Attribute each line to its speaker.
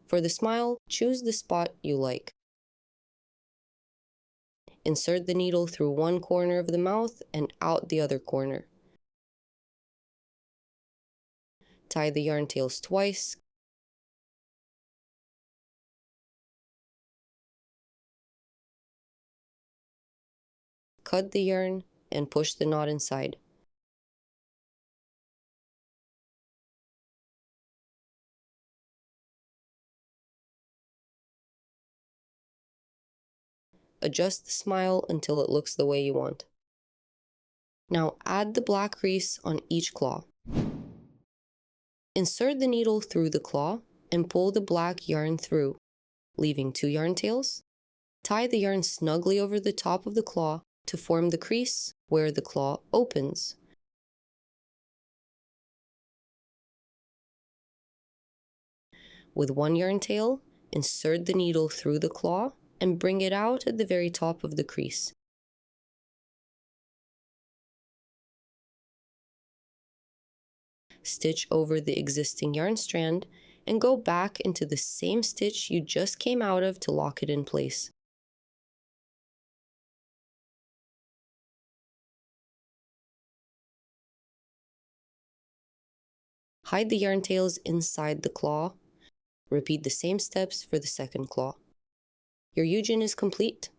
Speaker 1: For the smile, choose the spot you like. Insert the needle through one corner of the mouth and out the other corner. Tie the yarn tails twice. Cut the yarn and push the knot inside. Adjust the smile until it looks the way you want. Now add the black crease on each claw. Insert the needle through the claw and pull the black yarn through, leaving 2 yarn tails. Tie the yarn snugly over the top of the claw to form the crease where the claw opens. With 1 yarn tail, insert the needle through the claw and bring it out at the very top of the crease. Stitch over the existing yarn strand and go back into the same stitch you just came out of to lock it in place. Hide the yarn tails inside the claw. Repeat the same steps for the second claw. Your Eugene is complete.